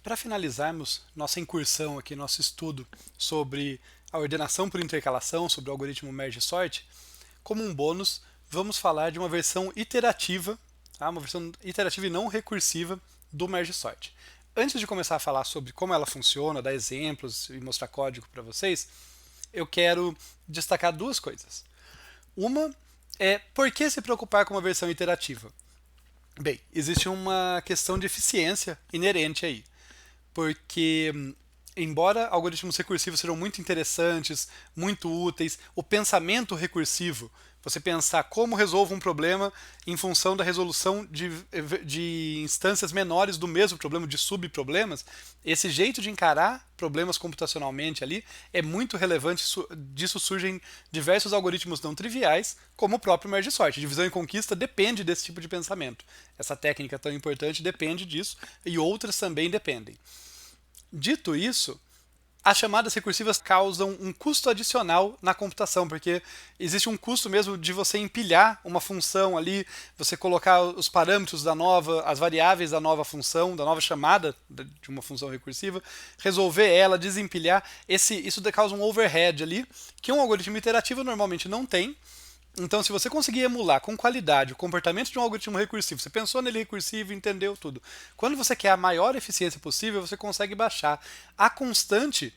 Para finalizarmos nossa incursão aqui, nosso estudo sobre a ordenação por intercalação, sobre o algoritmo merge-sort, como um bônus, vamos falar de uma versão iterativa, tá? Uma versão iterativa e não recursiva do merge-sort. Antes de começar a falar sobre como ela funciona, dar exemplos e mostrar código para vocês, eu quero destacar duas coisas. Uma é por que se preocupar com uma versão iterativa? Bem, existe uma questão de eficiência inerente aí, porque embora algoritmos recursivos sejam muito interessantes, muito úteis, o pensamento recursivo, você pensar como resolvo um problema em função da resolução de instâncias menores do mesmo problema, de subproblemas, esse jeito de encarar problemas computacionalmente ali é muito relevante. Disso surgem diversos algoritmos não triviais, como o próprio merge sort. Divisão e conquista depende desse tipo de pensamento. Essa técnica tão importante depende disso, e outras também dependem. Dito isso, as chamadas recursivas causam um custo adicional na computação, porque existe um custo mesmo de você empilhar uma função ali, você colocar os parâmetros da nova, as variáveis da nova função, da nova chamada de uma função recursiva, resolver ela, desempilhar. Isso causa um overhead ali, que um algoritmo iterativo normalmente não tem. Então, se você conseguir emular com qualidade o comportamento de um algoritmo recursivo, você pensou nele recursivo, entendeu tudo. Quando você quer a maior eficiência possível, você consegue baixar a constante,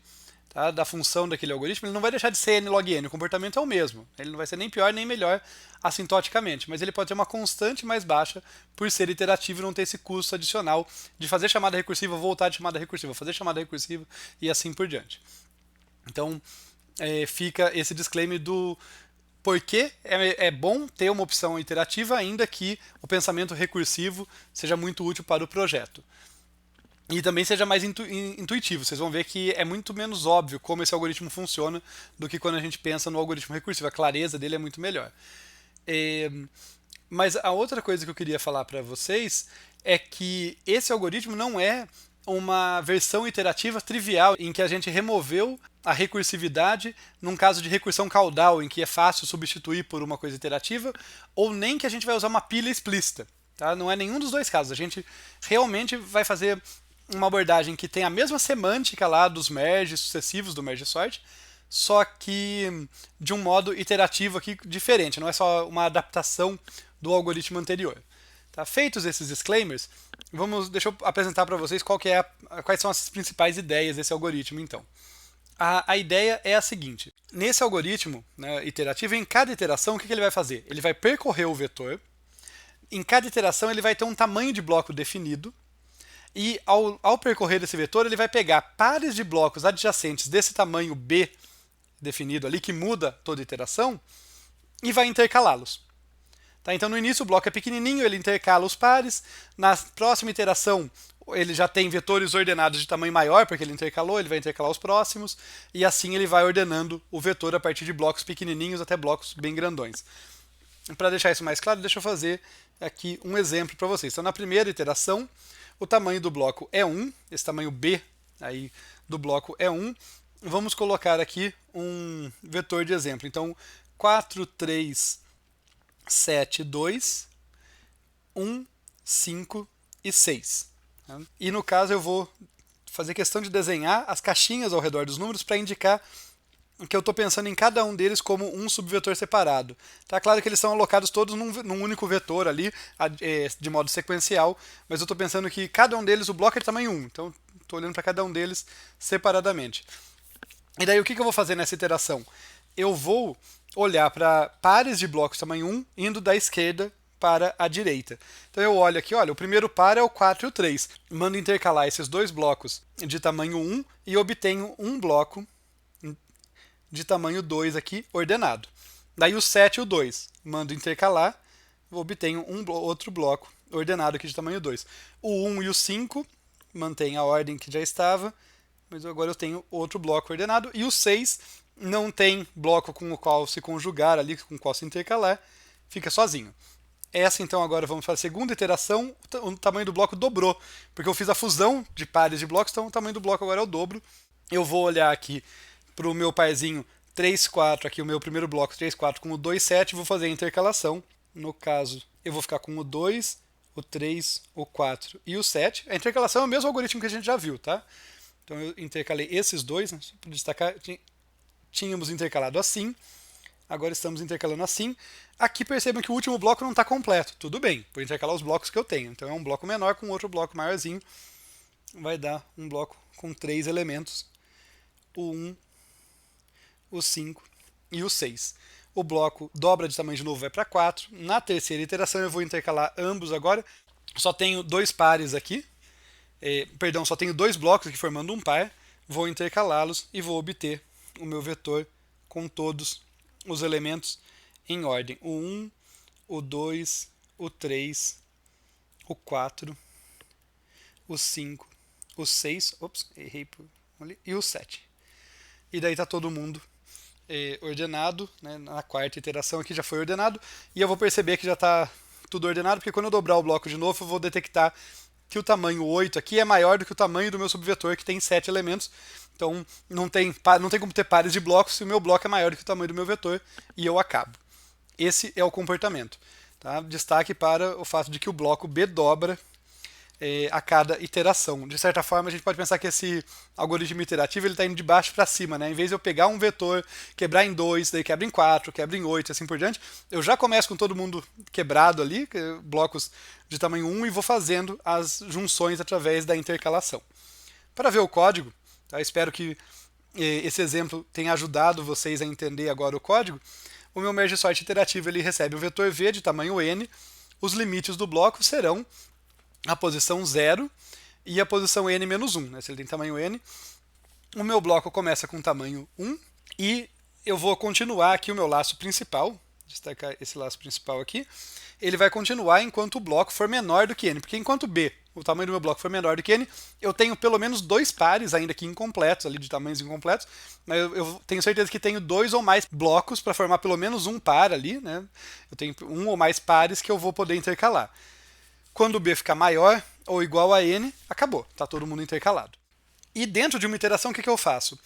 tá, da função daquele algoritmo. Ele não vai deixar de ser n log n, o comportamento é o mesmo. Ele não vai ser nem pior nem melhor assintoticamente, mas ele pode ter uma constante mais baixa por ser iterativo e não ter esse custo adicional de fazer chamada recursiva, voltar de chamada recursiva, fazer chamada recursiva e assim por diante. Então, fica esse disclaimer do porque é bom ter uma opção iterativa, ainda que o pensamento recursivo seja muito útil para o projeto. E também seja mais intuitivo. Vocês vão ver que é muito menos óbvio como esse algoritmo funciona do que quando a gente pensa no algoritmo recursivo. A clareza dele é muito melhor. Mas a outra coisa que eu queria falar para vocês é que esse algoritmo não é uma versão iterativa trivial em que a gente removeu a recursividade num caso de recursão caudal, em que é fácil substituir por uma coisa iterativa, ou nem que a gente vai usar uma pilha explícita. Tá? Não é nenhum dos dois casos. A gente realmente vai fazer uma abordagem que tem a mesma semântica lá dos merges sucessivos do merge sort, só que de um modo iterativo aqui diferente, não é só uma adaptação do algoritmo anterior. Tá? Feitos esses disclaimers, deixa eu apresentar para vocês quais são as principais ideias desse algoritmo, então. A ideia é a seguinte: nesse algoritmo, né, iterativo, em cada iteração, o que ele vai fazer? Ele vai percorrer o vetor, em cada iteração ele vai ter um tamanho de bloco definido, e ao percorrer esse vetor, ele vai pegar pares de blocos adjacentes desse tamanho B definido ali, que muda toda iteração, e vai intercalá-los. Tá? Então, no início, o bloco é pequenininho, ele intercala os pares. Na próxima iteração, ele já tem vetores ordenados de tamanho maior, porque ele intercalou, ele vai intercalar os próximos, e assim ele vai ordenando o vetor a partir de blocos pequenininhos até blocos bem grandões. Para deixar isso mais claro, deixa eu fazer aqui um exemplo para vocês. Então, na primeira iteração, o tamanho do bloco é 1, esse tamanho B aí do bloco é 1. Vamos colocar aqui um vetor de exemplo. Então, 4, 3, 7, 2, 1, 5 e 6. E no caso eu vou fazer questão de desenhar as caixinhas ao redor dos números para indicar que eu estou pensando em cada um deles como um subvetor separado. Tá claro que eles são alocados todos num único vetor ali, de modo sequencial, mas eu estou pensando que cada um deles, o bloco é de tamanho 1, então estou olhando para cada um deles separadamente. E daí o que eu vou fazer nessa iteração? Eu vou olhar para pares de blocos tamanho 1, indo da esquerda para a direita. Então eu olho aqui, olha, o primeiro par é o 4 e o 3. Mando intercalar esses dois blocos de tamanho 1 e obtenho um bloco de tamanho 2 aqui, ordenado. Daí o 7 e o 2, mando intercalar, obtenho outro bloco ordenado aqui de tamanho 2. O 1 e o 5, mantém a ordem que já estava, mas agora eu tenho outro bloco ordenado. E o 6 não tem bloco com o qual se conjugar ali, com o qual se intercalar, fica sozinho. Essa então agora vamos para a segunda iteração, o tamanho do bloco dobrou, porque eu fiz a fusão de pares de blocos, então o tamanho do bloco agora é o dobro. Eu vou olhar aqui para o meu parzinho 3, 4, aqui o meu primeiro bloco 3, 4 com o 2, 7, vou fazer a intercalação. No caso, eu vou ficar com o 2, o 3, o 4 e o 7. A intercalação é o mesmo algoritmo que a gente já viu, tá? Então eu intercalei esses dois, né? Só para destacar, tínhamos intercalado assim, agora estamos intercalando assim. Aqui percebam que o último bloco não está completo. Tudo bem, vou intercalar os blocos que eu tenho. Então é um bloco menor com outro bloco maiorzinho. Vai dar um bloco com 3 elementos. O 1, o 5 e o 6. O bloco dobra de tamanho de novo, vai para 4. Na terceira iteração eu vou intercalar ambos agora. Só tenho dois pares aqui. Perdão, só tenho dois blocos aqui formando um par. Vou intercalá-los e vou obter o meu vetor com todos os elementos em ordem. O 1, o 2, o 3, o 4, o 5, o 6, ops, errei ali, e o 7. E daí está todo mundo ordenado, né? Na quarta iteração aqui já foi ordenado, e eu vou perceber que já está tudo ordenado, porque quando eu dobrar o bloco de novo, eu vou detectar que o tamanho 8 aqui é maior do que o tamanho do meu subvetor, que tem 7 elementos. Então não tem como ter pares de blocos se o meu bloco é maior do que o tamanho do meu vetor, e eu acabo. Esse é o comportamento. Tá? Destaque para o fato de que o bloco B dobra a cada iteração. De certa forma, a gente pode pensar que esse algoritmo iterativo está indo de baixo para cima. Né? Em vez de eu pegar um vetor, quebrar em 2, daí quebra em 4, quebra em 8 e assim por diante, eu já começo com todo mundo quebrado ali, blocos de tamanho 1, e vou fazendo as junções através da intercalação. Para ver o código, tá? Espero que esse exemplo tenha ajudado vocês a entender agora o código. O meu merge sort iterativo ele recebe um vetor V de tamanho n. Os limites do bloco serão a posição 0 e a posição n-1. Né? Se ele tem tamanho n, o meu bloco começa com tamanho 1 e eu vou continuar aqui o meu laço principal, destacar esse laço principal aqui, ele vai continuar enquanto o bloco for menor do que n, porque enquanto B, o tamanho do meu bloco for menor do que n, eu tenho pelo menos dois pares ainda aqui incompletos, ali de tamanhos incompletos, mas eu tenho certeza que tenho dois ou mais blocos para formar pelo menos um par ali, né? Eu tenho um ou mais pares que eu vou poder intercalar. Quando o B ficar maior ou igual a n, acabou, está todo mundo intercalado. E dentro de uma iteração, o que eu faço?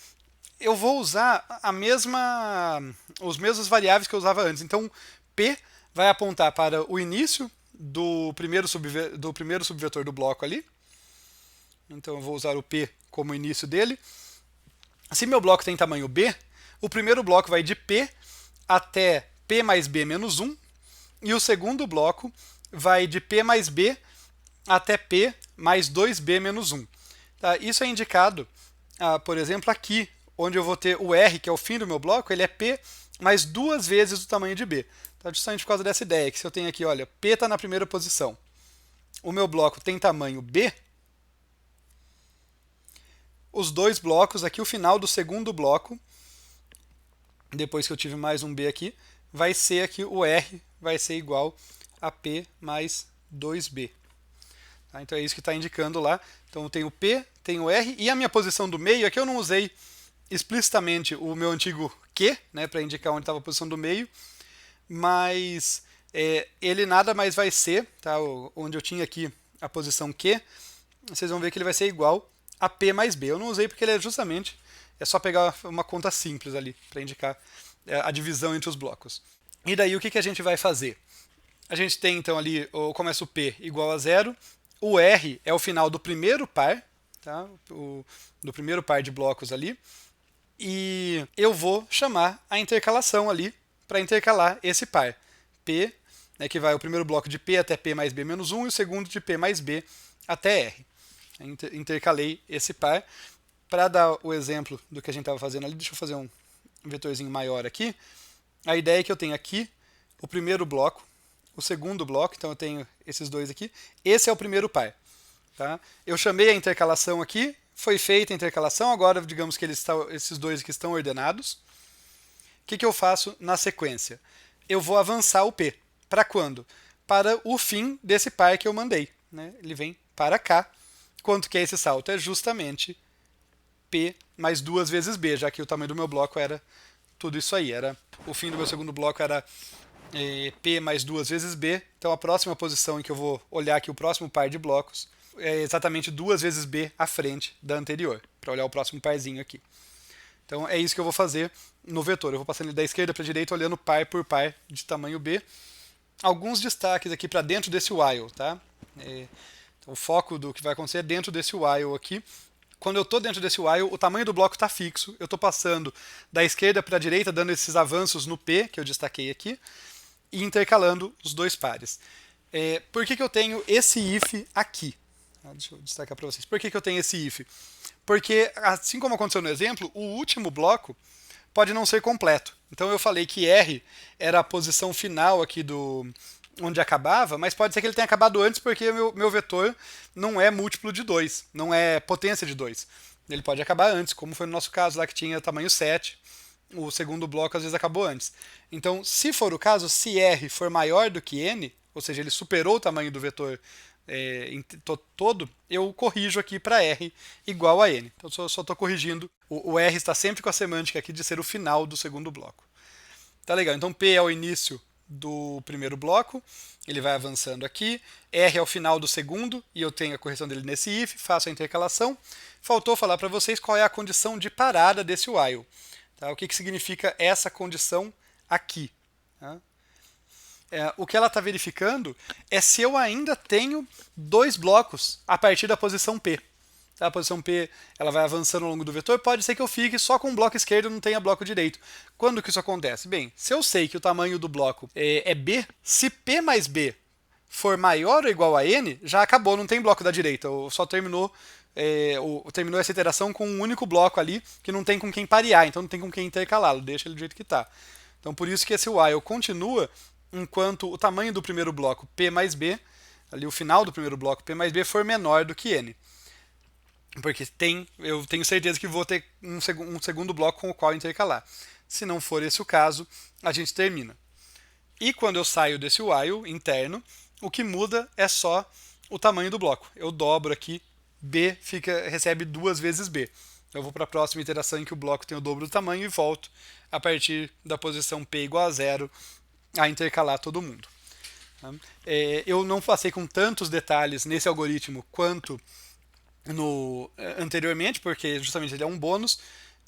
Eu vou usar os mesmos variáveis que eu usava antes. Então, P vai apontar para o início do primeiro subvetor do bloco ali. Então, eu vou usar o P como início dele. Se meu bloco tem tamanho B, o primeiro bloco vai de P até P mais B menos 1. E o segundo bloco vai de P mais B até P mais 2B menos 1. Tá? Isso é indicado, por exemplo, aqui, onde eu vou ter o R, que é o fim do meu bloco, ele é P mais 2 vezes o tamanho de B. Tá? Justamente por causa dessa ideia, que se eu tenho aqui, olha, P está na primeira posição, o meu bloco tem tamanho B, os dois blocos, aqui o final do segundo bloco, depois que eu tive mais um B aqui, vai ser aqui o R, vai ser igual a P mais 2B. Tá? Então é isso que está indicando lá. Então eu tenho P, tenho R, e a minha posição do meio, aqui eu não usei explicitamente o meu antigo Q, né, para indicar onde estava a posição do meio, mas ele nada mais vai ser, tá, onde eu tinha aqui a posição Q, vocês vão ver que ele vai ser igual a P mais B. Eu não usei porque ele é só pegar uma conta simples ali, para indicar a divisão entre os blocos. E daí o que a gente vai fazer? A gente tem então ali, começa o P igual a 0, o R é o final do primeiro par, tá? Do primeiro par de blocos ali, e eu vou chamar a intercalação ali para intercalar esse par. P, né, que vai o primeiro bloco de P até P mais B menos 1 e o segundo de P mais B até R. Intercalei esse par. Para dar o exemplo do que a gente estava fazendo ali, deixa eu fazer um vetorzinho maior aqui. A ideia é que eu tenho aqui o primeiro bloco, o segundo bloco, então eu tenho esses dois aqui. Esse é o primeiro par. Tá? Eu chamei a intercalação aqui, foi feita a intercalação, agora digamos que esses dois aqui estão ordenados. O que eu faço na sequência? Eu vou avançar o P. Para quando? Para o fim desse par que eu mandei. Né? Ele vem para cá. Quanto que é esse salto? É justamente P mais 2 vezes B, já que o tamanho do meu bloco era tudo isso aí. O fim do meu segundo bloco era P mais 2 vezes B. Então a próxima posição em que eu vou olhar aqui o próximo par de blocos é exatamente 2 vezes B à frente da anterior, para olhar o próximo parzinho aqui. Então é isso que eu vou fazer no vetor. Eu vou passando ele da esquerda para a direita, olhando par por par de tamanho B. Alguns destaques aqui para dentro desse while. Tá? Então, o foco do que vai acontecer é dentro desse while aqui. Quando eu estou dentro desse while, o tamanho do bloco está fixo. Eu estou passando da esquerda para a direita, dando esses avanços no P, que eu destaquei aqui, e intercalando os dois pares. Por que eu tenho esse if aqui? Deixa eu destacar para vocês. Por que eu tenho esse if? Porque, assim como aconteceu no exemplo, o último bloco pode não ser completo. Então eu falei que R era a posição final aqui do onde acabava, mas pode ser que ele tenha acabado antes porque meu vetor não é múltiplo de 2, não é potência de 2. Ele pode acabar antes, como foi no nosso caso lá que tinha tamanho 7. O segundo bloco às vezes acabou antes. Então, se for o caso, se R for maior do que N, ou seja, ele superou o tamanho do vetor todo, eu corrijo aqui para R igual a N. Então, só estou corrigindo. O R está sempre com a semântica aqui de ser o final do segundo bloco. Tá legal. Então, P é o início do primeiro bloco, ele vai avançando aqui. R é o final do segundo, e eu tenho a correção dele nesse if, faço a intercalação. Faltou falar para vocês qual é a condição de parada desse while. Tá? O que significa essa condição aqui? Tá? O que ela está verificando é se eu ainda tenho dois blocos a partir da posição P. Tá? A posição P ela vai avançando ao longo do vetor, pode ser que eu fique só com o bloco esquerdo e não tenha bloco direito. Quando que isso acontece? Bem, se eu sei que o tamanho do bloco é B, se P mais B for maior ou igual a N, já acabou, não tem bloco da direita, só terminou terminou essa iteração com um único bloco ali, que não tem com quem parear, então não tem com quem intercalá-lo, deixa ele do jeito que está. Então por isso que esse while continua enquanto o tamanho do primeiro bloco P mais B, ali o final do primeiro bloco P mais B, for menor do que N. Porque eu tenho certeza que vou ter um segundo bloco com o qual intercalar. Se não for esse o caso, a gente termina. E quando eu saio desse while interno, o que muda é só o tamanho do bloco. Eu dobro aqui, B recebe 2 vezes B. Eu vou para a próxima iteração em que o bloco tem o dobro do tamanho e volto a partir da posição P igual a 0 a intercalar todo mundo. Eu não passei com tantos detalhes nesse algoritmo quanto anteriormente, porque justamente ele é um bônus.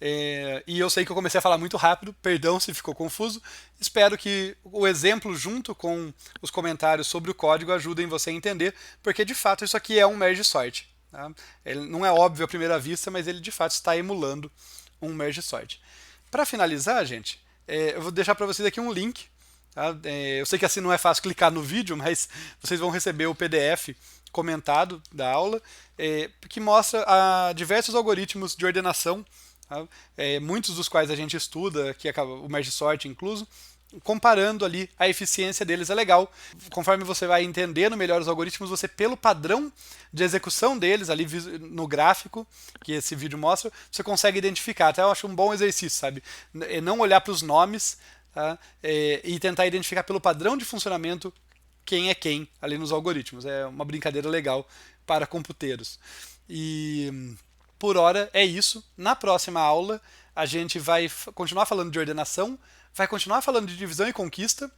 E eu sei que eu comecei a falar muito rápido, perdão se ficou confuso. Espero que o exemplo junto com os comentários sobre o código ajudem você a entender, porque de fato isso aqui é um merge sort. Tá? Ele não é óbvio à primeira vista, mas ele de fato está emulando um merge sort. Para finalizar, gente, eu vou deixar para vocês aqui um link. Tá? Eu sei que assim não é fácil clicar no vídeo, mas vocês vão receber o PDF comentado da aula, que mostra diversos algoritmos de ordenação, tá? Muitos dos quais a gente estuda, que acaba o merge sort incluso, comparando ali a eficiência deles. É legal, conforme você vai entendendo melhor os algoritmos, você pelo padrão de execução deles ali no gráfico que esse vídeo mostra, você consegue identificar. Até eu acho um bom exercício, sabe? Não olhar para os nomes, tá? E tentar identificar pelo padrão de funcionamento quem é quem ali nos algoritmos. É uma brincadeira legal para computeiros. E por hora é isso. Na próxima aula a gente vai continuar falando de ordenação, vai continuar falando de divisão e conquista,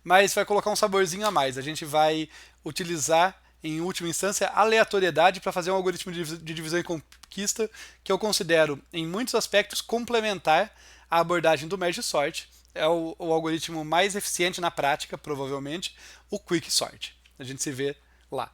mas vai colocar um saborzinho a mais. A gente vai utilizar, em última instância, aleatoriedade para fazer um algoritmo de divisão e conquista que eu considero, em muitos aspectos, complementar à abordagem do merge sort. É o algoritmo mais eficiente na prática, provavelmente, o quick sort. A gente se vê lá.